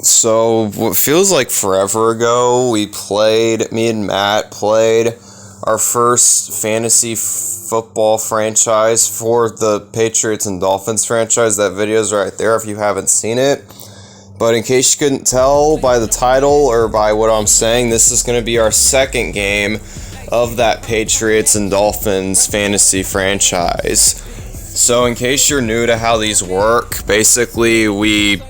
So, what feels like forever ago, me and Matt played our first fantasy football franchise for the Patriots and Dolphins franchise. That video's right there if you haven't seen it. But in case you couldn't tell by the title or by what I'm saying, this is going to be our second game of that Patriots and Dolphins fantasy franchise. So in case you're new to how these work, basically we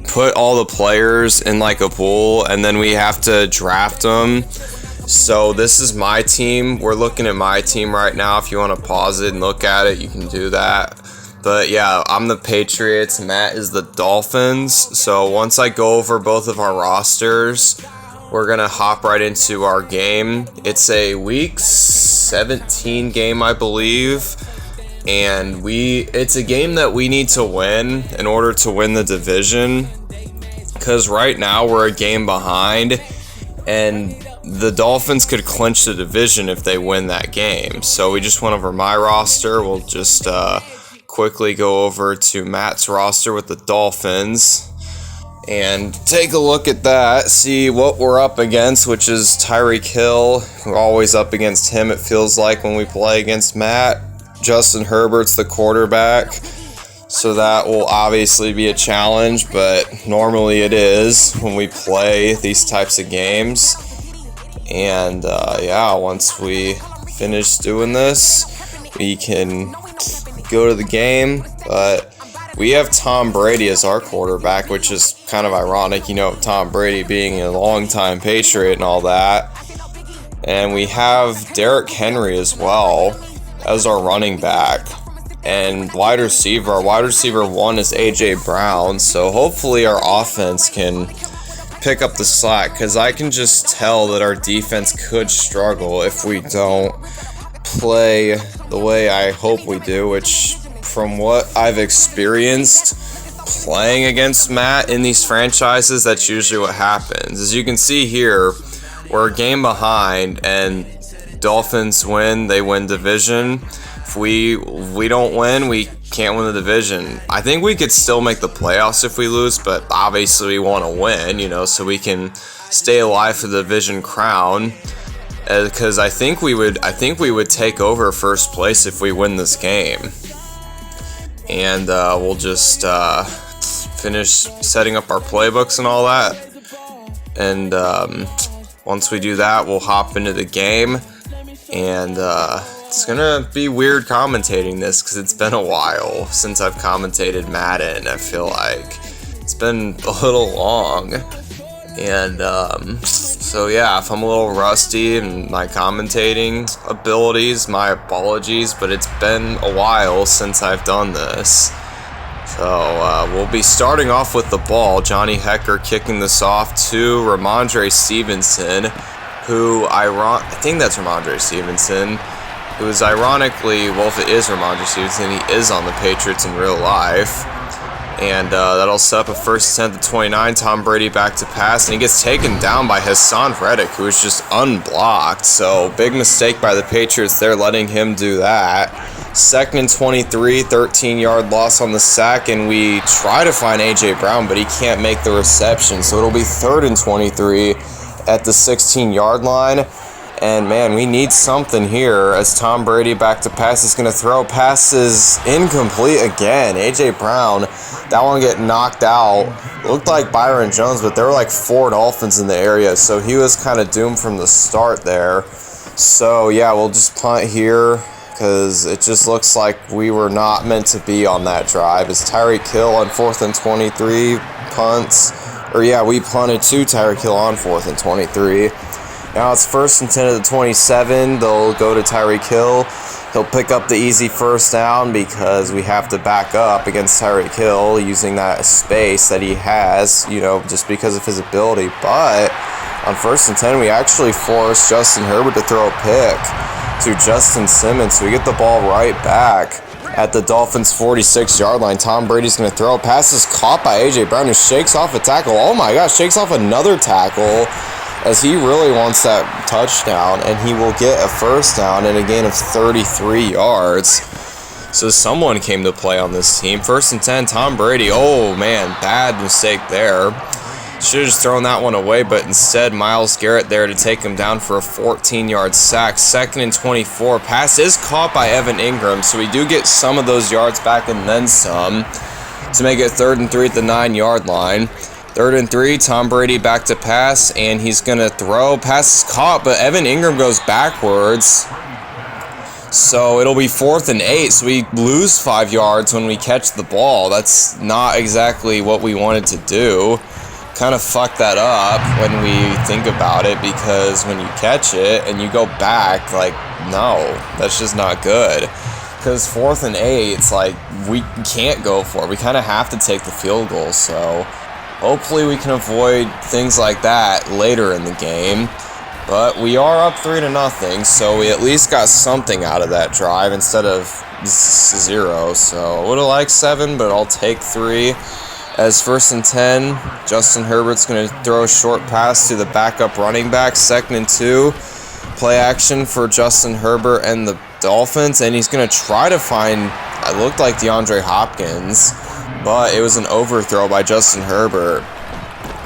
put all the players in like a pool and then we have to draft them. So this is my team. We're looking at my team right now. If you want to pause it and look at it, you can do that. But yeah, I'm the Patriots, Matt is the Dolphins. So once I go over both of our rosters, we're going to hop right into our game. It's a week 17 game, I believe. And it's a game that we need to win in order to win the division. Because right now we're a game behind. And the Dolphins could clinch the division if they win that game. So we just went over my roster. We'll just quickly go over to Matt's roster with the Dolphins and take a look at that, see what we're up against, which is Tyreek Hill. We're always up against him, it feels like, when we play against Matt. Justin Herbert's the quarterback, so that will obviously be a challenge, but normally it is when we play these types of games. And once we finish doing this, we can go to the game. But we have Tom Brady as our quarterback, which is kind of ironic, Tom Brady being a longtime Patriot and all that. And we have Derrick Henry as well as our running back. And our wide receiver one is AJ Brown. So hopefully our offense can pick up the slack, because I can just tell that our defense could struggle if we don't play the way I hope we do, which from what I've experienced playing against Matt in these franchises, that's usually what happens. As you can see here, we're a game behind and Dolphins win, they win division. If we don't win, we can't win the division. I think we could still make the playoffs if we lose, but obviously we want to win, so we can stay alive for the division crown. Because I think we would take over first place if we win this game. And we'll just finish setting up our playbooks and all that. And once we do that, we'll hop into the game. And it's gonna be weird commentating this because it's been a while since I've commentated Madden. I feel like it's been a little long. And so yeah, if I'm a little rusty in my commentating abilities, my apologies, but it's been a while since I've done this. So we'll be starting off with the ball. Johnny Hecker kicking this off to Ramondre Stevenson, who I think that's Ramondre Stevenson, who is ironically, if it is Ramondre Stevenson, he is on the Patriots in real life. And that'll set up a first attempt at 29. Tom Brady back to pass, and he gets taken down by Hassan Reddick, who is just unblocked. So big mistake by the Patriots there, letting him do that. Second and 23, 13-yard loss on the sack, and we try to find A.J. Brown, but he can't make the reception. So it'll be third and 23 at the 16-yard line. And man, we need something here as Tom Brady back to pass. He's going to throw. Passes incomplete again. A.J. Brown, that one get knocked out. Looked like Byron Jones, but there were like 4 Dolphins in the area, so he was kind of doomed from the start there. So yeah, we'll just punt here because it just looks like we were not meant to be on that drive. It's Tyreek Hill on 4th and 23 punts. We punted to Tyreek Hill on 4th and 23. Now it's first and 10 at the 27. They'll go to Tyreek Hill. He'll pick up the easy first down because we have to back up against Tyreek Hill using that space that he has, just because of his ability. But on first and 10, we actually force Justin Herbert to throw a pick to Justin Simmons. So we get the ball right back at the Dolphins' 46-yard line. Tom Brady's going to throw. Pass is caught by A.J. Brown, who shakes off a tackle. Oh my gosh, shakes off another tackle, as he really wants that touchdown, and he will get a first down and a gain of 33 yards. So someone came to play on this team. First and 10, Tom Brady. Oh man, bad mistake there. Should have just thrown that one away, but instead Myles Garrett there to take him down for a 14-yard sack. 2nd and 24. Pass is caught by Evan Ingram, so we do get some of those yards back and then some to make it 3rd and 3 at the 9-yard line. 3rd and 3, Tom Brady back to pass, and he's going to throw. Pass is caught, but Evan Ingram goes backwards. So it'll be 4th and 8, so we lose 5 yards when we catch the ball. That's not exactly what we wanted to do. Kind of fuck that up when we think about it, because when you catch it and you go back, like, no, that's just not good. Because 4th and 8, it's like we can't go for it. We kind of have to take the field goal, so hopefully we can avoid things like that later in the game. But we are up 3-0, so we at least got something out of that drive instead of 0. So I would have liked 7, but I'll take 3. As 1st and 10, Justin Herbert's going to throw a short pass to the backup running back. 2nd and 2, play action for Justin Herbert and the Dolphins, and he's going to try to find, it looked like DeAndre Hopkins, but it was an overthrow by Justin Herbert.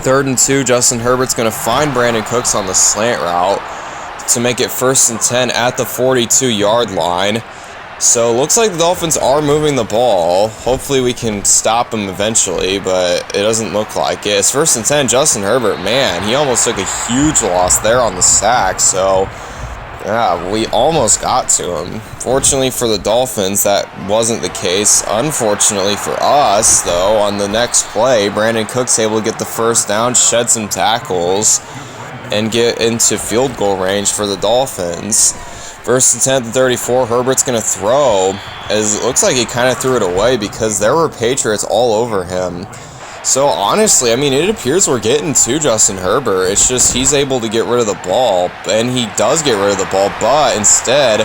3rd and 2, Justin Herbert's going to find Brandon Cooks on the slant route to make it 1st and 10 at the 42-yard line. So it looks like the Dolphins are moving the ball. Hopefully we can stop them eventually, but it doesn't look like it. It's 1st and 10, Justin Herbert, man, he almost took a huge loss there on the sack. So yeah, we almost got to him. Fortunately for the Dolphins, that wasn't the case. Unfortunately for us, though, on the next play, Brandon Cooks able to get the 1st down, shed some tackles, and get into field goal range for the Dolphins. 1st and 10 at the 34, Herbert's going to throw, as it looks like he kind of threw it away because there were Patriots all over him. So honestly, I mean, it appears we're getting to Justin Herbert. It's just he's able to get rid of the ball, and he does get rid of the ball, but instead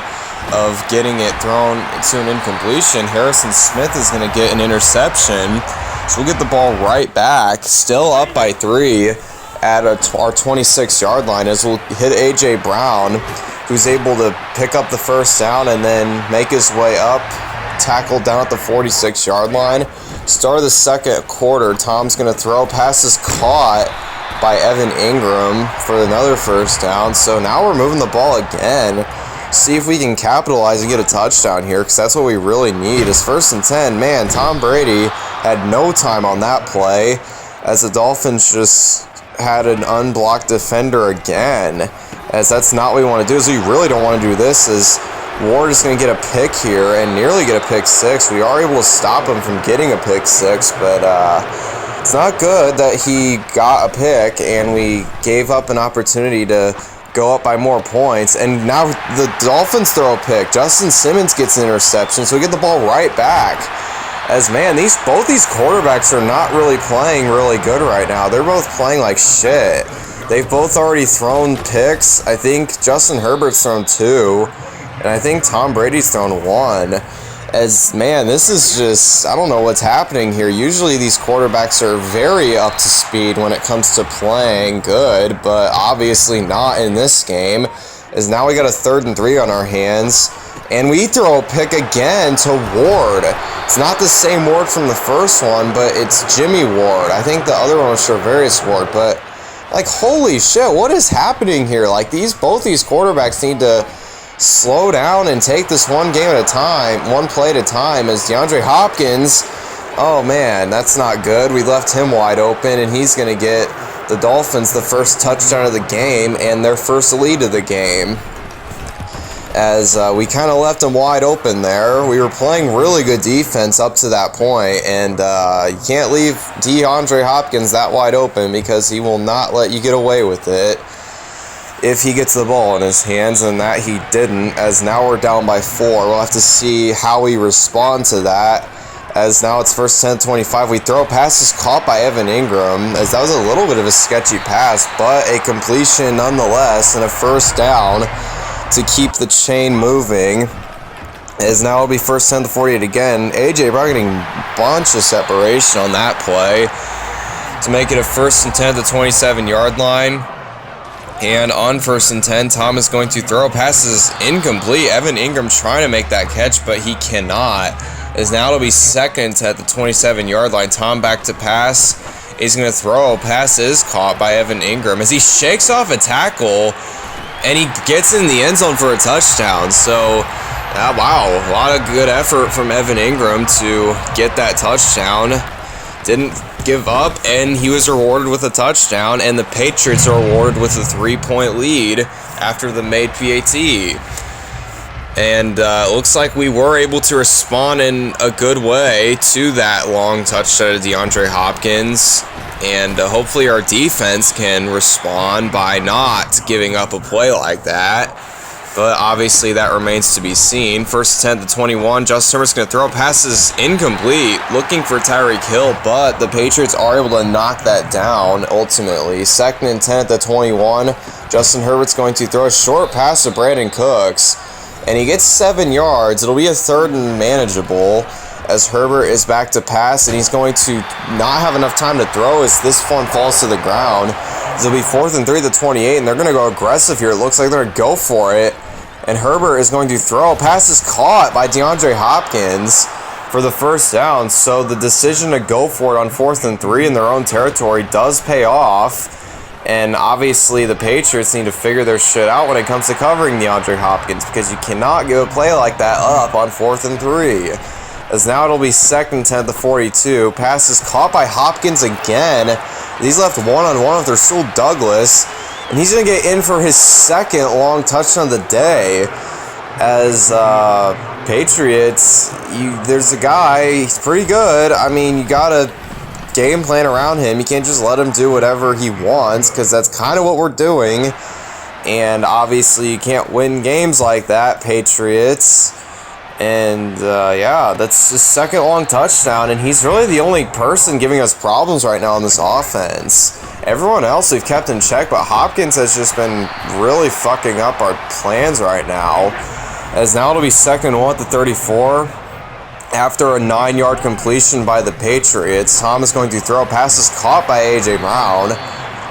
of getting it thrown to an incompletion, Harrison Smith is going to get an interception. So we'll get the ball right back, still up by 3 at our 26-yard line, as we'll hit A.J. Brown, who's able to pick up the 1st down and then make his way up, tackled down at the 46-yard line. Start of the 2nd quarter, Tom's going to throw. Pass is caught by Evan Ingram for another 1st down. So now we're moving the ball again. See if we can capitalize and get a touchdown here, because that's what we really need. It's 1st and 10. Man, Tom Brady had no time on that play, as the Dolphins just had an unblocked defender again, as that's not what we want to do. So we really don't want to do this, as Ward is going to get a pick here and nearly get a pick 6. We are able to stop him from getting a pick 6, but it's not good that he got a pick and we gave up an opportunity to go up by more points. And now the Dolphins throw a pick. Justin Simmons gets an interception, so we get the ball right back. As, man, both these quarterbacks are not really playing really good right now. They're both playing like shit. They've both already thrown picks. I think Justin Herbert's thrown 2, and I think Tom Brady's thrown 1. As, man, this is just, I don't know what's happening here. Usually these quarterbacks are very up to speed when it comes to playing good, but obviously not in this game, as now we got a 3rd and 3 on our hands. And we throw a pick again to Ward. It's not the same Ward from the first one, but it's Jimmy Ward. I think the other one was Charvarius Ward, but, like, holy shit, what is happening here? Like, both these quarterbacks need to slow down and take this one game at a time, one play at a time, as DeAndre Hopkins, oh man, that's not good. We left him wide open, and he's going to get the Dolphins the 1st touchdown of the game and their 1st lead of the game. As we kind of left him wide open there. We were playing really good defense up to that point, and you can't leave DeAndre Hopkins that wide open, because he will not let you get away with it if he gets the ball in his hands, and that he didn't, as now we're down by 4. We'll have to see how we respond to that, as now it's 1st 10, 25. We throw a pass is caught by Evan Ingram, as that was a little bit of a sketchy pass, but a completion nonetheless, and a 1st down to keep the chain moving, as now it'll be 1st 10 to 48 again. AJ Brown getting a bunch of separation on that play to make it a 1st and 10 to 27-yard line. And on 1st and 10, Tom is going to throw. Passes incomplete. Evan Ingram trying to make that catch, but he cannot. As now it'll be 2nd at the 27-yard line. Tom back to pass. He's going to throw. Pass is caught by Evan Ingram as he shakes off a tackle, and he gets in the end zone for a touchdown. So, wow, a lot of good effort from Evan Ingram to get that touchdown. Didn't give up, and he was rewarded with a touchdown, and the Patriots are rewarded with a 3-point lead after the made PAT. And looks like we were able to respond in a good way to that long touchdown to DeAndre Hopkins. And hopefully our defense can respond by not giving up a play like that. But obviously that remains to be seen. First and 10 to 21. Justin Herbert's going to throw. Passes incomplete. Looking for Tyreek Hill, but the Patriots are able to knock that down ultimately. Second and 10 at the 21. Justin Herbert's going to throw a short pass to Brandon Cooks. And he gets 7 yards. It'll be a third and manageable as Herbert is back to pass, and he's going to not have enough time to throw as this one falls to the ground. It'll be 4th and 3 to 28, and they're going to go aggressive here. It looks like they're going to go for it. And Herbert is going to throw. Pass is caught by DeAndre Hopkins for the first down. So the decision to go for it on 4th and 3 in their own territory does pay off. And obviously the Patriots need to figure their shit out when it comes to covering DeAndre Hopkins, because you cannot give a play like that up on 4th and 3. As now it'll be 2nd and 10 to 42. Pass is caught by Hopkins again. He's left one-on-one with Rasul Douglas. And he's going to get in for his second long touchdown of the day. As Patriots, there's a guy, he's pretty good. I mean, you got to game plan around him. You can't just let him do whatever he wants, because that's kind of what we're doing. And obviously you can't win games like that, Patriots. And yeah, that's his second long touchdown, and he's really the only person giving us problems right now in this offense. Everyone else we've kept in check, but Hopkins has just been really fucking up our plans right now. As now it'll be 2nd and 1 to 34. After a 9-yard completion by the Patriots, Tom is going to throw. Pass is caught by A.J. Brown.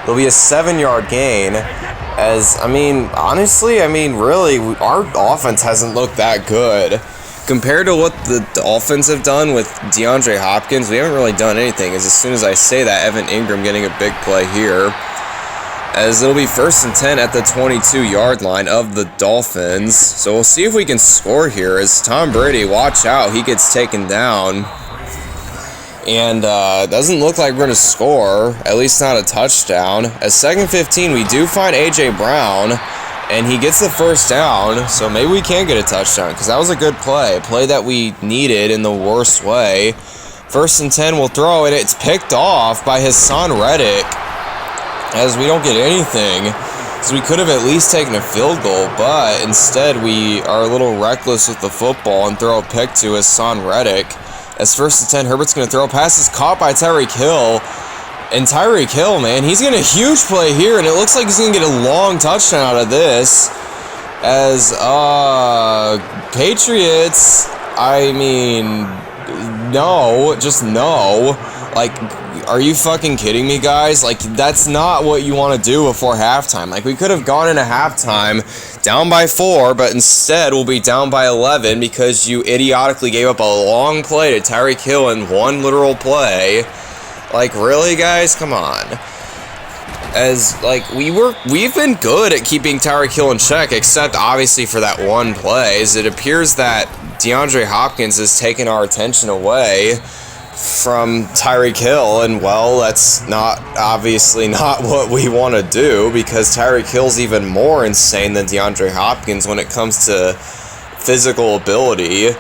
It'll be a 7-yard gain. As, honestly, really, our offense hasn't looked that good. Compared to what the Dolphins have done with DeAndre Hopkins, we haven't really done anything. As soon as I say that, Evan Ingram getting a big play here. As it'll be 1st and 10 at the 22-yard line of the Dolphins. So we'll see if we can score here. As Tom Brady, watch out, he gets taken down. And doesn't look like we're going to score, at least not a touchdown. As 2nd and 15, we do find A.J. Brown, and he gets the first down. So maybe we can get a touchdown, because that was a good play. A play that we needed in the worst way. 1st and 10, we'll throw, and it's picked off by Hassan Reddick. As we don't get anything, so we could have at least taken a field goal, but instead we are a little reckless with the football and throw a pick to Hassan Reddick. As 1st and 10, Herbert's going to throw. Pass is caught by Tyreek Hill. And Tyreek Hill, man, he's getting a huge play here, and it looks like he's going to get a long touchdown out of this. As, Patriots, no, just no. Like, are you fucking kidding me, guys? Like, that's not what you want to do before halftime. Like, we could have gone into halftime down by 4, but instead we'll be down by 11 because you idiotically gave up a long play to Tyreek Hill in one literal play. Like, really, guys? Come on. As, like, we've been good at keeping Tyreek Hill in check, except obviously for that one play. As it appears that DeAndre Hopkins has taken our attention away from Tyreek Hill, and well, that's obviously not what we want to do, because Tyreek Hill's even more insane than DeAndre Hopkins when it comes to physical ability.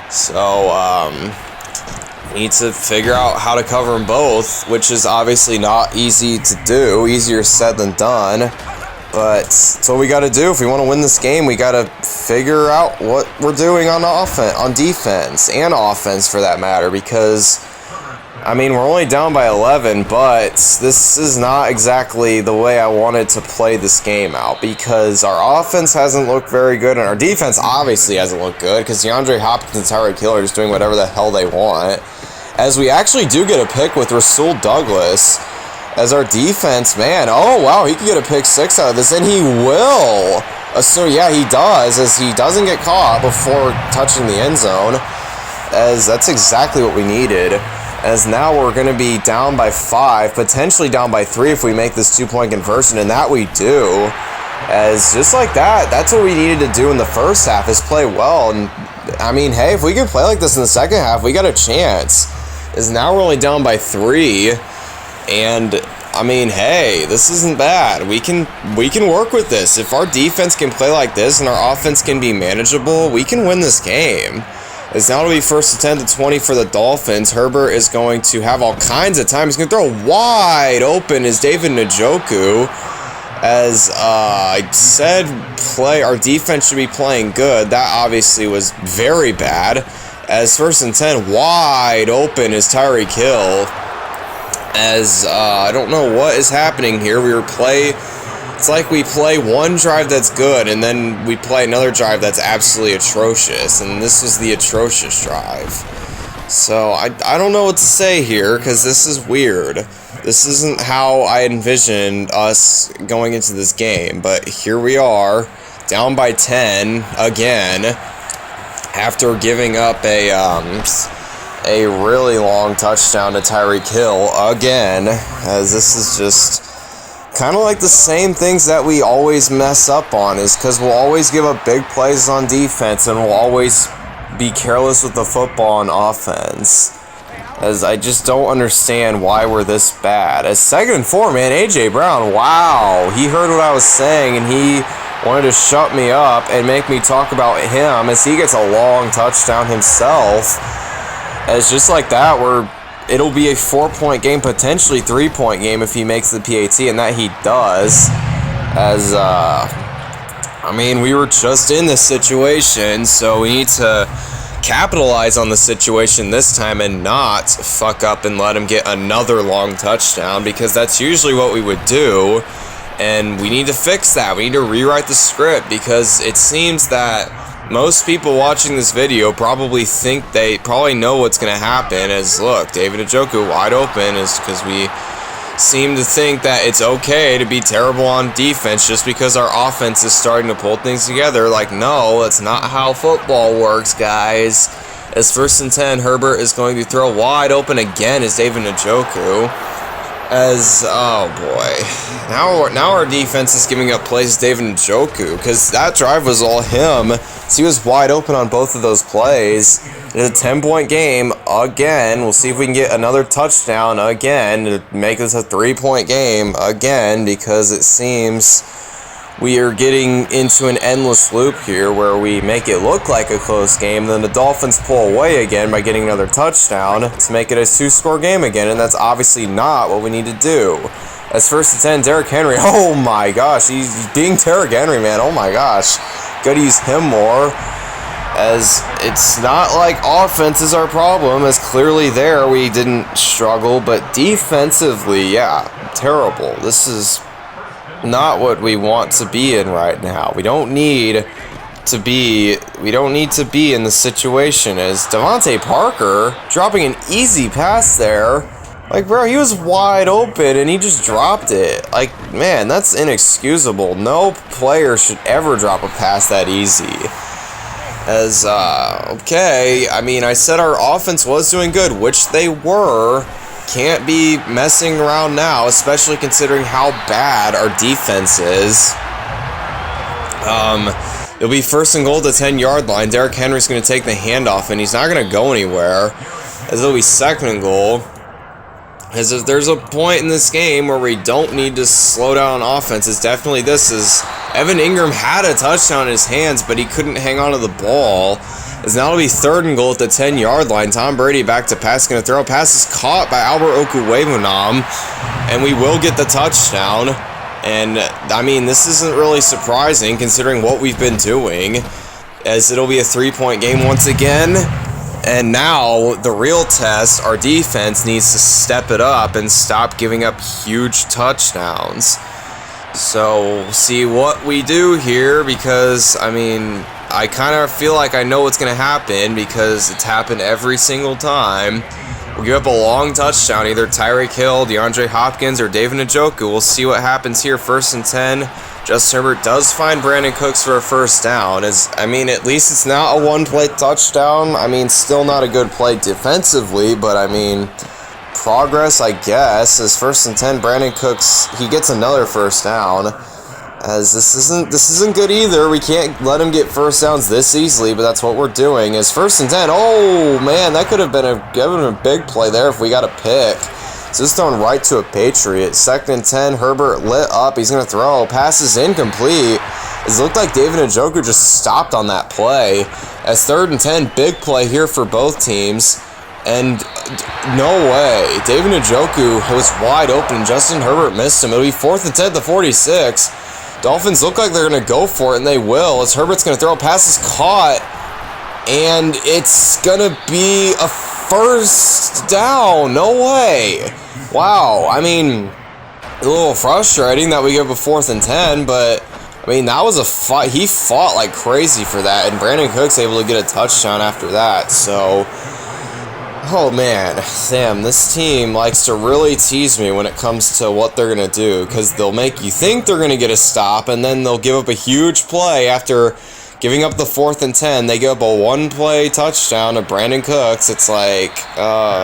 So we need to figure out how to cover them both, which is obviously not easy to do, easier said than done. But that's what we got to do. If we want to win this game, we got to figure out what we're doing on defense, and offense for that matter, because, we're only down by 11, but this is not exactly the way I wanted to play this game out, because our offense hasn't looked very good, and our defense obviously hasn't looked good, because DeAndre Hopkins and Tyreek Hill are just doing whatever the hell they want. As we actually do get a pick with Rasul Douglas. As our defense, man, oh wow, he could get a pick 6 out of this, and he will. So yeah, he does, as he doesn't get caught before touching the end zone, as that's exactly what we needed. as now we're going to be down by 5, potentially down by 3 if we make this 2-point conversion, and that we do. As just like that, that's what we needed to do in the first half, is play well. And I mean, hey, if we can play like this in the second half, we got a chance. As now we're only down by 3, and I mean, hey, this isn't bad. We can work with this. If our defense can play like this and our offense can be manageable, we can win this game. As now it'll be first and 10 to 20 for the Dolphins. Herbert is going to have all kinds of time. He's going to throw wide open as David Njoku. As I said, our defense should be playing good. That obviously was very bad. As first and 10, wide open is Tyreek Hill. As I don't know what is happening here. It's like we play one drive that's good, and then we play another drive that's absolutely atrocious. And this was the atrocious drive. So I don't know what to say here, because this is weird. This isn't how I envisioned us going into this game, but here we are, down by 10 again, after giving up a really long touchdown to Tyreek Hill again, as this is just kind of like the same things that we always mess up on, is because we'll always give up big plays on defense and we'll always be careless with the football on offense. As I just don't understand why we're this bad. As 2nd and 4, man, A.J. Brown, wow. He heard what I was saying, and he wanted to shut me up and make me talk about him as he gets a long touchdown himself. As just like that, it'll be a 4-point game, potentially 3-point game if he makes the PAT, and that he does. As, I mean, we were just in this situation, so we need to capitalize on the situation this time and not fuck up and let him get another long touchdown, because that's usually what we would do, and we need to fix that. We need to rewrite the script, because it seems that most people watching this video probably know what's going to happen. As look, David Njoku wide open, is because we seem to think that it's okay to be terrible on defense just because our offense is starting to pull things together. Like, no, that's not how football works, guys. As 1st and 10, Herbert is going to throw wide open again as David Njoku. As, oh boy, now our defense is giving up plays to David Njoku, because that drive was all him. So he was wide open on both of those plays. It's a 10-point game again. We'll see if we can get another touchdown again to make this a 3-point game again, because it seems we are getting into an endless loop here where we make it look like a close game, then the Dolphins pull away again by getting another touchdown to make it a 2-score game again, and that's obviously not what we need to do. As 1st and 10, Derrick Henry, oh my gosh, he's being Derrick Henry, man, oh my gosh. Gotta use him more. As it's not like offense is our problem, as clearly there we didn't struggle, but defensively, yeah, terrible. This is not what we want to be in right now. We don't need to be in the situation. As Devontae Parker dropping an easy pass there. Like, bro, he was wide open and he just dropped it. Like, man, that's inexcusable. No player should ever drop a pass that easy. As, okay, I mean, I said our offense was doing good, which they were. Can't be messing around now, especially considering how bad our defense is. It'll be 1st and goal at the 10-yard line. Derrick Henry's going to take the handoff, and he's not going to go anywhere. As it'll be 2nd and goal. As if there's a point in this game where we don't need to slow down on offense, it's definitely this. Is Evan Ingram had a touchdown in his hands, but he couldn't hang on to the ball. As now it'll be 3rd and goal at the 10-yard line. Tom Brady back to pass, going to throw a pass is caught by Albert Okwuegbunam, and we will get the touchdown. And I mean, this isn't really surprising considering what we've been doing, as it'll be a 3-point game once again. And now, the real test, our defense needs to step it up and stop giving up huge touchdowns. So, we'll see what we do here, because, I mean, I kind of feel like I know what's going to happen, because it's happened every single time. We'll give up a long touchdown, either Tyreek Hill, DeAndre Hopkins, or David Njoku. We'll see what happens here. 1st and 10. Justin Herbert does find Brandon Cooks for a 1st down. I mean, at least it's not a one-play touchdown. I mean, still not a good play defensively, but I mean, progress, I guess. As 1st and 10, Brandon Cooks, he gets another first down. As this isn't good either. We can't let him get first downs this easily, but that's what we're doing. As 1st and 10, oh man, that could have been a big play there if we got a pick. So this thrown right to a Patriot. 2nd and 10, Herbert lit up. He's going to throw. Pass is incomplete. It looked like David Njoku just stopped on that play. As 3rd and 10, big play here for both teams. And no way. David Njoku was wide open and Justin Herbert missed him. It'll be 4th and 10 at the 46. Dolphins look like they're going to go for it, and they will. As Herbert's going to throw, pass is caught, and it's going to be a first down. No way. Wow. I mean, a little frustrating that we give a 4th and 10, but, I mean, that was a fight. He fought like crazy for that, and Brandon Cooks able to get a touchdown after that, so... Oh man, Sam, this team likes to really tease me when it comes to what they're going to do, because they'll make you think they're going to get a stop, and then they'll give up a huge play after giving up the 4th and 10. They give up a one-play touchdown to Brandon Cooks. It's like,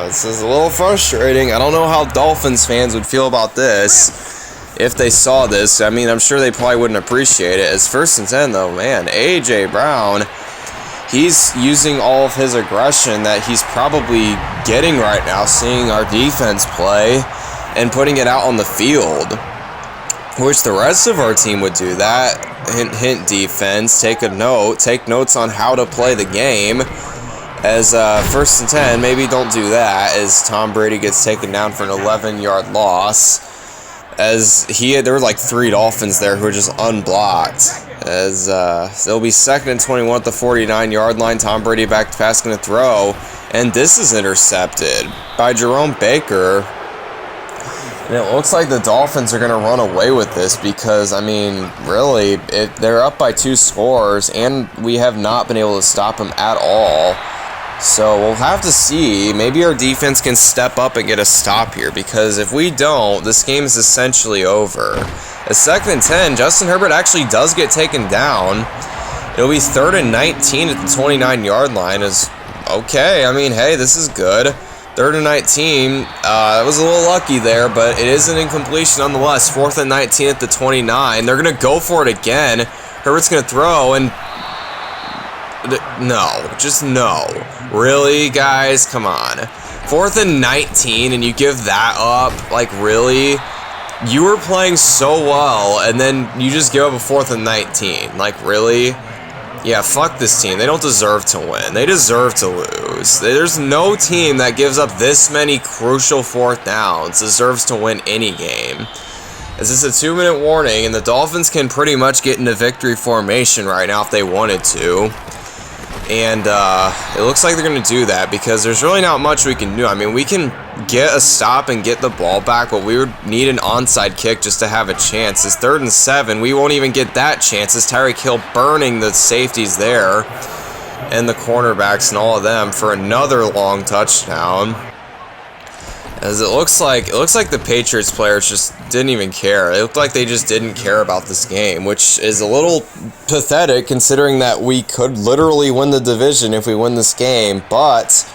this is a little frustrating. I don't know how Dolphins fans would feel about this if they saw this. I mean, I'm sure they probably wouldn't appreciate it. As 1st and 10, though, man, A.J. Brown... He's using all of his aggression that he's probably getting right now, seeing our defense play, and putting it out on the field. Wish the rest of our team would do that. Hint, hint, defense. Take notes on how to play the game. As 1st and 10, maybe don't do that, as Tom Brady gets taken down for an 11-yard loss. As there were like 3 Dolphins there who were just unblocked. As it'll be 2nd and 21 at the 49-yard line. Tom Brady back to pass, going to throw, and this is intercepted by Jerome Baker. And it looks like the Dolphins are going to run away with this because, I mean, really, they're up by 2 scores, and we have not been able to stop them at all. So we'll have to see. Maybe our defense can step up and get a stop here, because if we don't, this game is essentially over. At 2nd and 10, Justin Herbert actually does get taken down. It'll be 3rd and 19 at the 29-yard line. Okay, I mean, hey, this is good. 3rd and 19, that was a little lucky there, but it is an incompletion nonetheless. 4th and 19 at the 29. They're going to go for it again. Herbert's going to throw, and no, just no. Really, guys? Come on. 4th and 19, and you give that up? Like, really? You were playing so well, and then you just give up a 4th and 19. Like, really? Yeah, fuck this team. They don't deserve to win. They deserve to lose. There's no team that gives up this many crucial 4th downs deserves to win any game. As this is a 2-minute warning, and the Dolphins can pretty much get into victory formation right now if they wanted to. And it looks like they're going to do that because there's really not much we can do. I mean, we can get a stop and get the ball back, but we would need an onside kick just to have a chance. It's 3rd and 7. We won't even get that chance. It's Tyreek Hill burning the safeties there and the cornerbacks and all of them for another long touchdown. As it looks like the Patriots players just didn't even care. It looked like they just didn't care about this game, which is a little pathetic considering that we could literally win the division if we win this game, but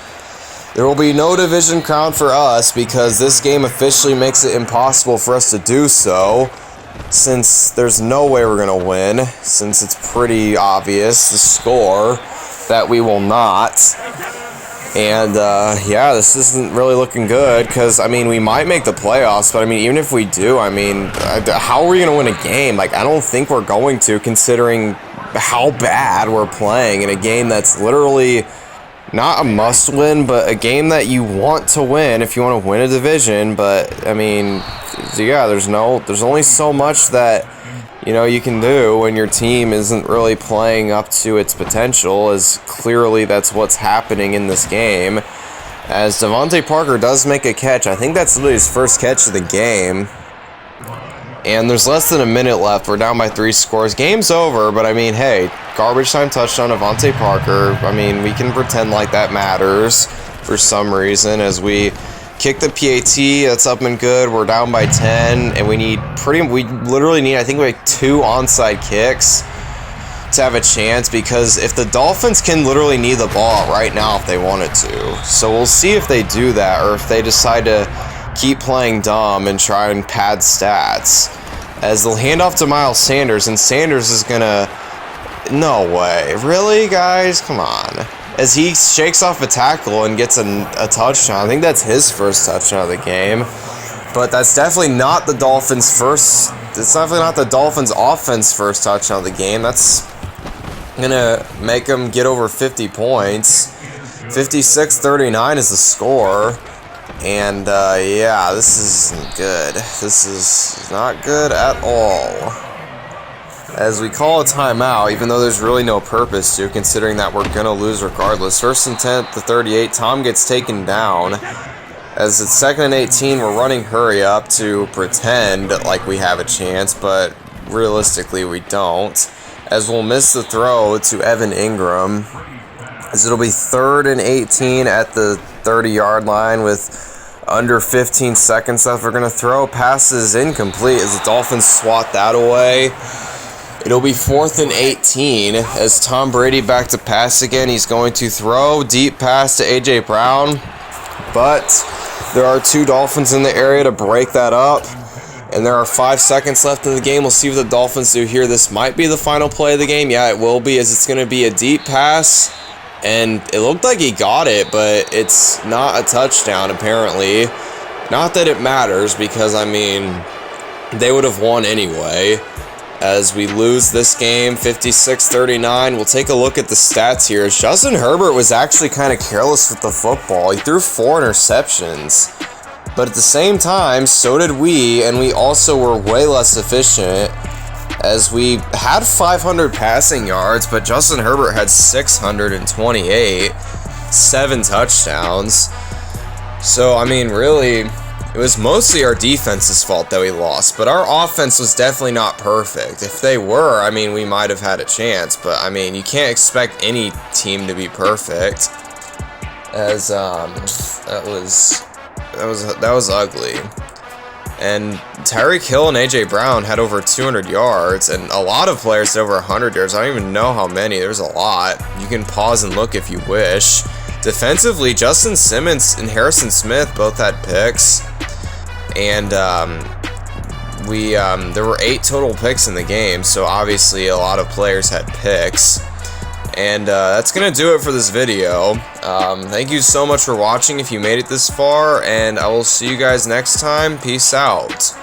there will be no division crown for us because this game officially makes it impossible for us to do so, since there's no way we're going to win, since it's pretty obvious, the score, that we will not. And, yeah, this isn't really looking good because, I mean, we might make the playoffs, but, I mean, even if we do, I mean, how are we going to win a game? Like, I don't think we're going to, considering how bad we're playing in a game that's literally not a must-win, but a game that you want to win if you want to win a division. But, I mean, yeah, there's only so much that, you know, you can do when your team isn't really playing up to its potential, as clearly that's what's happening in this game. As Devontae Parker does make a catch. I think that's literally his first catch of the game. And there's less than a minute left. We're down by 3 scores. Game's over, but I mean, hey, garbage time touchdown Devontae Parker. I mean, we can pretend like that matters for some reason as we kick the PAT. That's up and good. We're down by 10, and we literally need, I think, like 2 onside kicks to have a chance, because if the Dolphins can literally knee the ball right now if they wanted to. So we'll see if they do that, or if they decide to keep playing dumb and try and pad stats. As they'll hand off to Miles Sanders, and Sanders is gonna... No way. Really, guys? Come on. As he shakes off a tackle and gets a touchdown. I think that's his first touchdown of the game. But that's definitely not the Dolphins' first... It's definitely not the Dolphins' offense first touchdown of the game. That's gonna make them get over 50 points. 56-39 is the score. And, yeah, this isn't good. This is not good at all. As we call a timeout, even though there's really no purpose to, considering that we're going to lose regardless. First and 10 at the 38, Tom gets taken down. As it's 2nd and 18, we're running hurry up to pretend like we have a chance, but realistically we don't. As we'll miss the throw to Evan Ingram. As it'll be 3rd and 18 at the 30-yard line with under 15 seconds left. We're going to throw. Passes incomplete as the Dolphins swat that away. It'll be 4th and 18 as Tom Brady back to pass again. He's going to throw. Deep pass to A.J. Brown. But there are 2 Dolphins in the area to break that up. And there are 5 seconds left in the game. We'll see what the Dolphins do here. This might be the final play of the game. Yeah, it will be, as it's going to be a deep pass. And it looked like he got it, but it's not a touchdown, apparently. Not that it matters, because, I mean, they would have won anyway. As we lose this game, 56-39. We'll take a look at the stats here. Justin Herbert was actually kind of careless with the football. He threw 4 interceptions. But at the same time, so did we, and we also were way less efficient. As we had 500 passing yards, but Justin Herbert had 628, 7 touchdowns. So, I mean, really, it was mostly our defense's fault that we lost, but our offense was definitely not perfect. If they were, I mean, we might have had a chance, but, I mean, you can't expect any team to be perfect. As, that was ugly. And Tyreek Hill and A.J. Brown had over 200 yards, and a lot of players had over 100 yards. I don't even know how many. There's a lot. You can pause and look if you wish. Defensively, Justin Simmons and Harrison Smith both had picks. And there were 8 total picks in the game, so obviously a lot of players had picks. And that's going to do it for this video. Thank you so much for watching if you made it this far, and I will see you guys next time. Peace out.